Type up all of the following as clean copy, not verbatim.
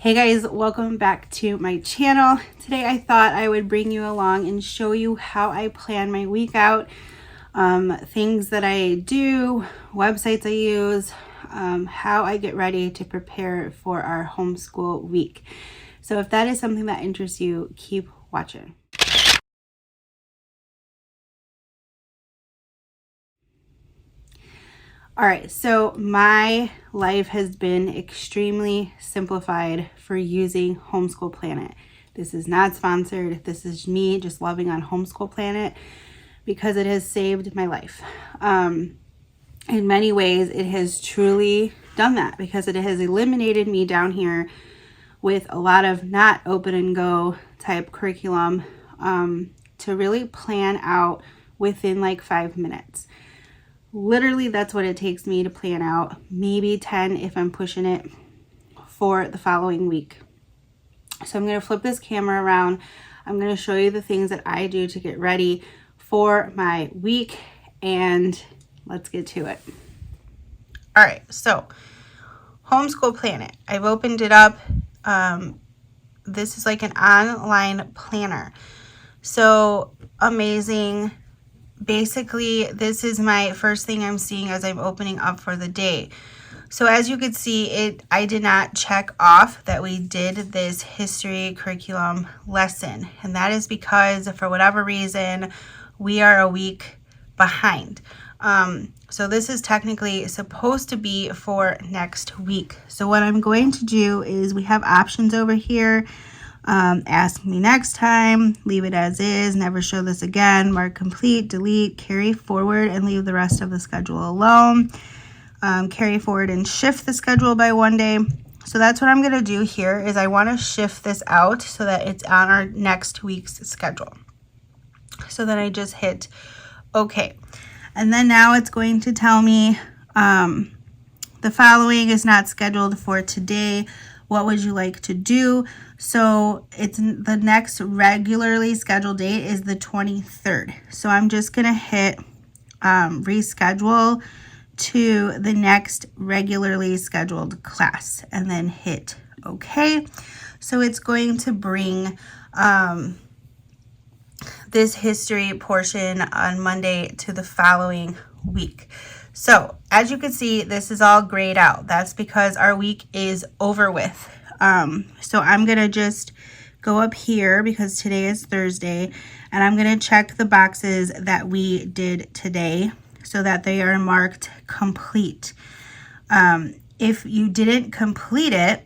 Hey guys, welcome back to my channel. Today I thought I would bring you along and show you how I plan my week out, things that I do, websites I use, how I get ready to prepare for our homeschool week. So if that is something that interests you, keep watching. All right, so my life has been extremely simplified for using Homeschool Planet. This is not sponsored. This is me just loving on Homeschool Planet because it has saved my life. In many ways, it has truly done that because it has eliminated me down here with a lot of not open and go type curriculum to really plan out within like 5 minutes. Literally, that's what it takes me to plan out, maybe 10 if I'm pushing it for the following week. So I'm going to flip this camera around. I'm going to show you the things that I do to get ready for my week, and let's get to it. All right, so Homeschool Planet. I've opened it up. This is like an online planner. So amazing. Basically, this is my first thing I'm seeing as I'm opening up for the day. So as you could see, I did not check off that we did this history curriculum lesson. And that is because for whatever reason, we are a week behind. So this is technically supposed to be for next week. So what I'm going to do is we have options over here. Ask me next time, leave it as is, never show this again, mark complete, delete, carry forward, and leave the rest of the schedule alone. Carry forward and shift the schedule by 1 day. So that's what I'm going to do here is I want to shift this out so that it's on our next week's schedule. So then I just hit OK. And then now it's going to tell me the following is not scheduled for today. What would you like to do? So it's the next regularly scheduled date is the 23rd. So I'm just going to hit reschedule to the next regularly scheduled class and then hit OK. So it's going to bring this history portion on Monday to the following week. So as you can see, this is all grayed out. That's because our week is over with. So I'm going to just go up here because today is Thursday, and I'm going to check the boxes that we did today so that they are marked complete. If you didn't complete it,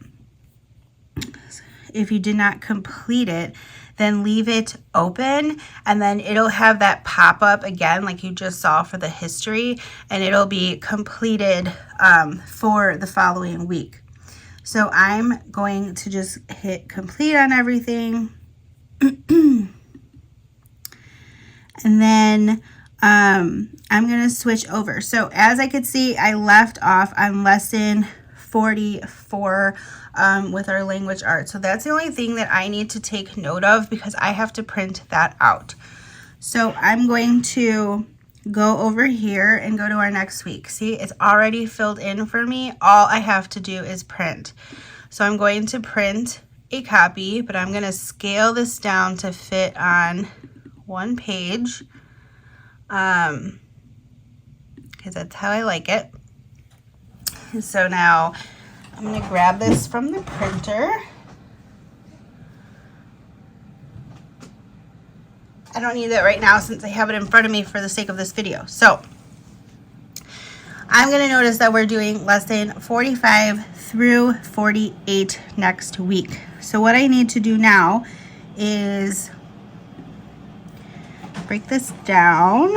if you did not complete it, then leave it open, and then it'll have that pop up again like you just saw for the history, and it'll be completed for the following week. So I'm going to just hit complete on everything. And then I'm going to switch over. So as I could see, I left off on lesson 44 with our language arts. So that's the only thing that I need to take note of because I have to print that out. So I'm going to go over here and go to our next week. See, it's already filled in for me. All I have to do is print. So I'm going to print a copy, but I'm going to scale this down to fit on one page because that's how I like it. So now I'm going to grab this from the printer. I don't need that right now since I have it in front of me for the sake of this video. So I'm going to notice that we're doing lesson 45 through 48 next week. So what I need to do now is break this down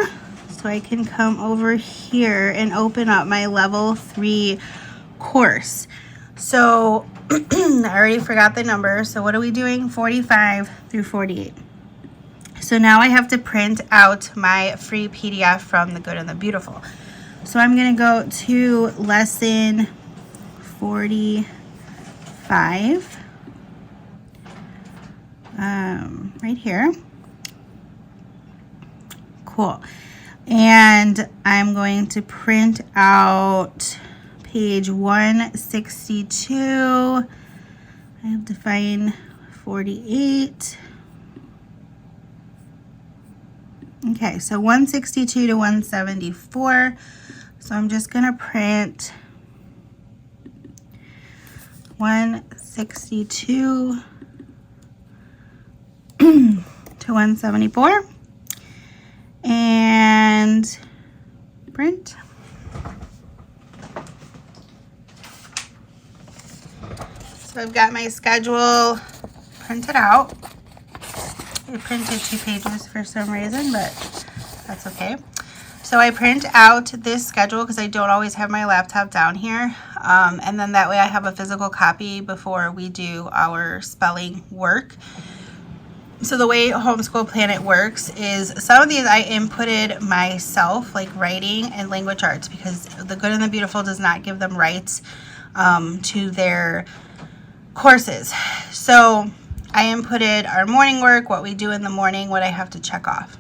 so I can come over here and open up my level 3 course. So I already forgot the number. So what are we doing? 45 through 48. So now I have to print out my free PDF from The Good and the Beautiful. So I'm going to go to lesson 45, right here. Cool. And I'm going to print out page 162 I have to find 48. Okay, so 162 to 174. So I'm just going to print 162 to 174 and print. So I've got my schedule printed out. I printed 2 pages for some reason, but that's okay. So I print out this schedule because I don't always have my laptop down here. And then that way I have a physical copy before we do our spelling work. So the way Homeschool Planet works is some of these I inputted myself, like writing and language arts, because the Good and the Beautiful does not give them rights to their courses. So I inputted our morning work, what we do in the morning, what I have to check off.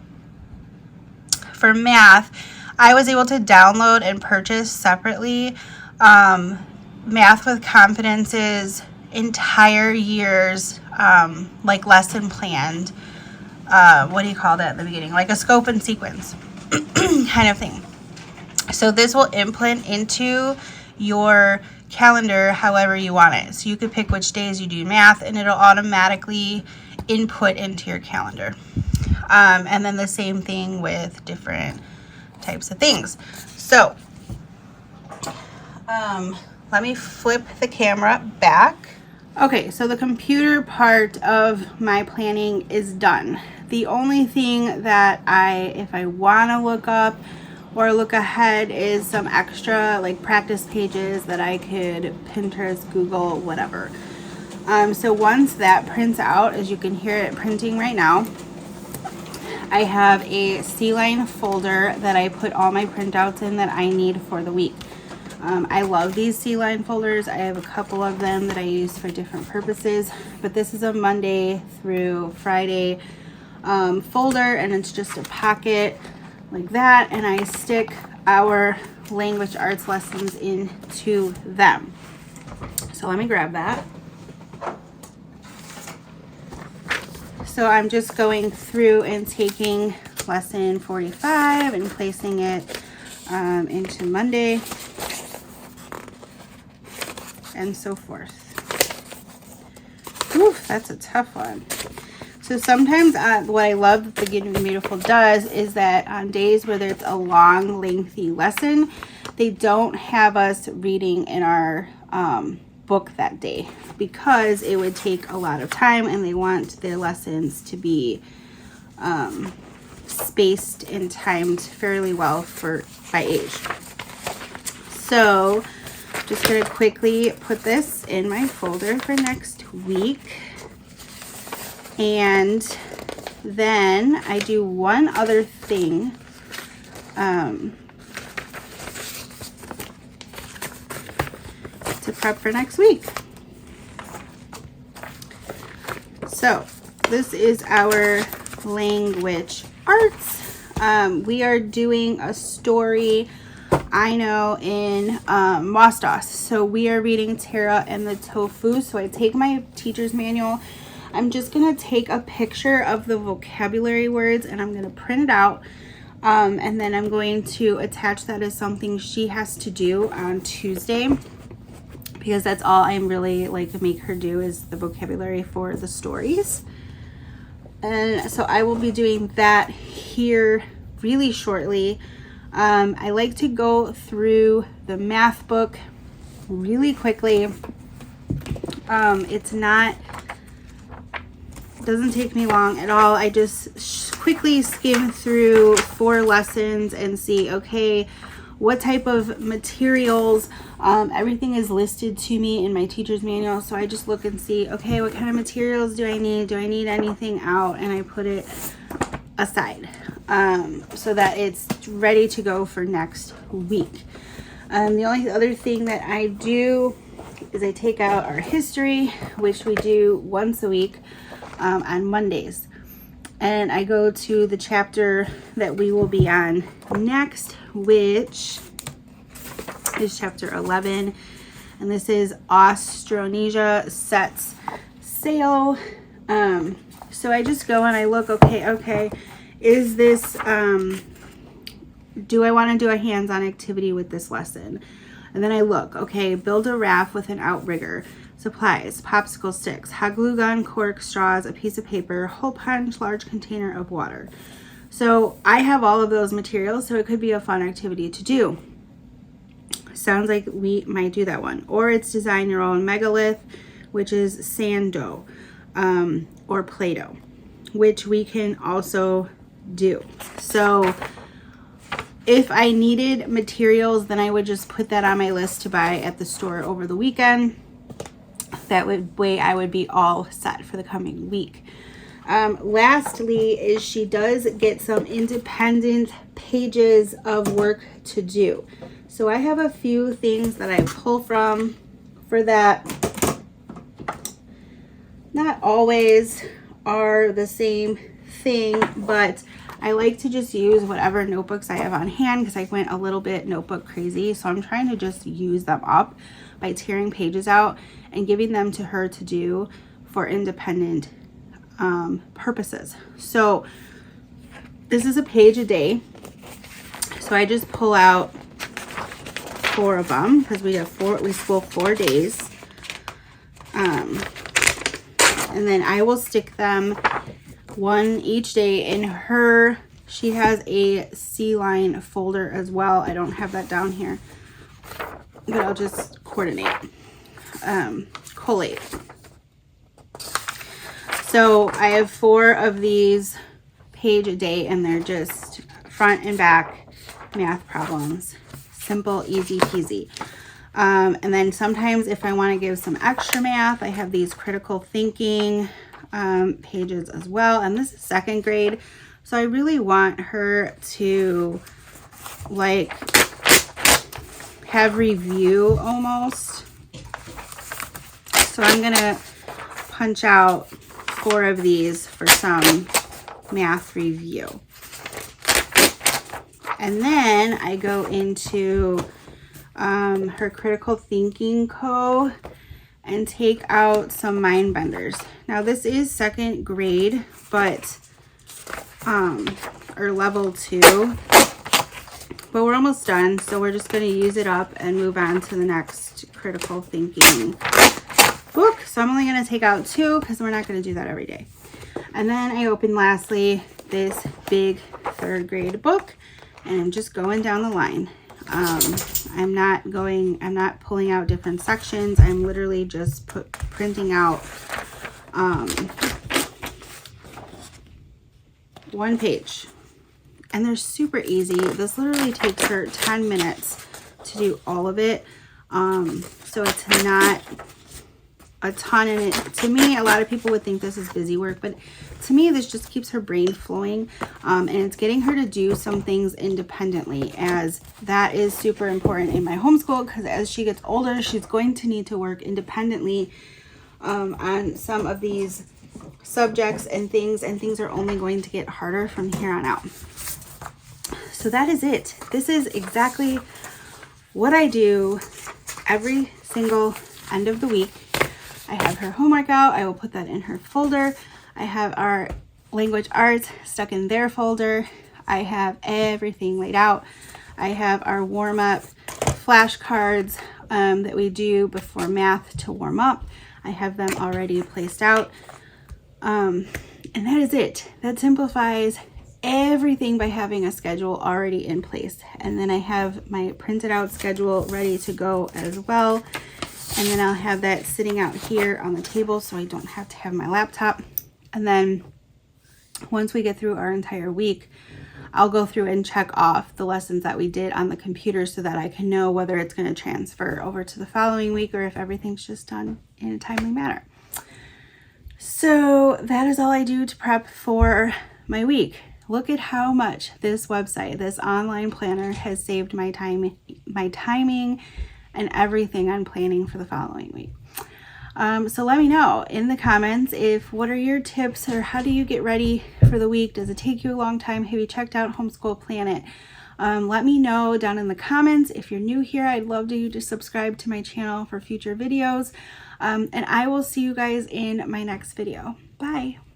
For math, I was able to download and purchase separately Math with Confidence's entire year's like lesson planned, what do you call that at the beginning? Like a scope and sequence kind of thing. So this will input into your calendar however you want it. So you could pick which days you do math and it'll automatically input into your calendar. And then the same thing with different types of things. So let me flip the camera back. Okay, so the computer part of my planning is done. The only thing that if I want to look up or look ahead is some extra like practice pages that I could Pinterest, Google, whatever. So once that prints out, as you can hear it printing right now, I have a C-line folder that I put all my printouts in that I need for the week. I love these C-line folders. I have a couple of them that I use for different purposes, but this is a Monday through Friday folder, and it's just a pocket like that, and I stick our language arts lessons into them. So let me grab that. So I'm just going through and taking lesson 45 and placing it into Monday and so forth. Oof, that's a tough one. So sometimes what I love that the Good and Beautiful does is that on days where there's a long, lengthy lesson, they don't have us reading in our book that day because it would take a lot of time, and they want their lessons to be spaced and timed fairly well by age. So just going to quickly put this in my folder for next week. And then I do one other thing. To prep for next week. So this is our language arts. We are doing a story, I know, in Mostos. So we are reading Tara and the Tofu. So I take my teacher's manual. I'm just going to take a picture of the vocabulary words and I'm going to print it out. And then I'm going to attach that as something she has to do on Tuesday, because that's all I'm really like make her do is the vocabulary for the stories. And so I will be doing that here really shortly. I like to go through the math book really quickly. It doesn't take me long at all. I just quickly skim through 4 lessons and see, okay, what type of materials. Everything is listed to me in my teacher's manual, so I just look and see, okay, what kind of materials do I need? Do I need anything out? And I put it aside so that it's ready to go for next week. The only other thing that I do is I take out our history, which we do once a week on Mondays. And I go to the chapter that we will be on next, which is chapter 11. and this is Austronesia Sets Sale. So I just go and I look, okay, is this, do I want to do a hands-on activity with this lesson? And then I look, okay, build a raft with an outrigger, supplies, popsicle sticks, hot glue gun, cork, straws, a piece of paper, hole punch, large container of water. So I have all of those materials, so it could be a fun activity to do. Sounds like we might do that one. Or it's design your own megalith, which is sand dough, or Play-Doh, which we can also do. So if I needed materials, then I would just put that on my list to buy at the store over the weekend. That way I would be all set for the coming week. Lastly is she does get some independent pages of work to do. So I have a few things that I pull from for that. Not always are the same thing, but I like to just use whatever notebooks I have on hand because I went a little bit notebook crazy. So I'm trying to just use them up by tearing pages out and giving them to her to do for independent purposes. So this is a page a day. So I just pull out 4 of them because we school 4 days. And then I will stick them one each day in her. She has a C-line folder as well. I don't have that down here, but I'll just coordinate, collate. So I have 4 of these page a day, and they're just front and back math problems. Simple, easy peasy. And then sometimes if I want to give some extra math, I have these critical thinking pages as well. And this is 2nd grade. So I really want her to like have review almost. So I'm going to punch out 4 of these for some math review. And then I go into her critical thinking co and take out some mind benders. Now this is 2nd grade, but or level 2, but we're almost done, so we're just going to use it up and move on to the next critical thinking book. So I'm only going to take out 2 because we're not going to do that every day. And then I open lastly this big 3rd grade book, and I'm just going down the line. I'm not pulling out different sections. I'm literally just printing out 1 page, and they're super easy. This literally takes her 10 minutes to do all of it. So it's not a ton in it. To me, a lot of people would think this is busy work, but to me, this just keeps her brain flowing, and it's getting her to do some things independently, as that is super important in my homeschool, because as she gets older, she's going to need to work independently on some of these subjects and things are only going to get harder from here on out. So that is it. This is exactly what I do every single end of the week. I have her homework out. I will put that in her folder. I have our language arts stuck in their folder. I have everything laid out. I have our warm-up flashcards that we do before math to warm up. I have them already placed out. And that is it. That simplifies everything by having a schedule already in place. And then I have my printed out schedule ready to go as well. And then I'll have that sitting out here on the table so I don't have to have my laptop. And then once we get through our entire week, I'll go through and check off the lessons that we did on the computer so that I can know whether it's going to transfer over to the following week or if everything's just done in a timely manner. So that is all I do to prep for my week. Look at how much this website, this online planner, has saved my time, my timing, and everything I'm planning for the following week. So let me know in the comments what are your tips, or how do you get ready for the week? Does it take you a long time? Have you checked out Homeschool Planet? Let me know down in the comments. If you're new here, I'd love you to subscribe to my channel for future videos. And I will see you guys in my next video. Bye.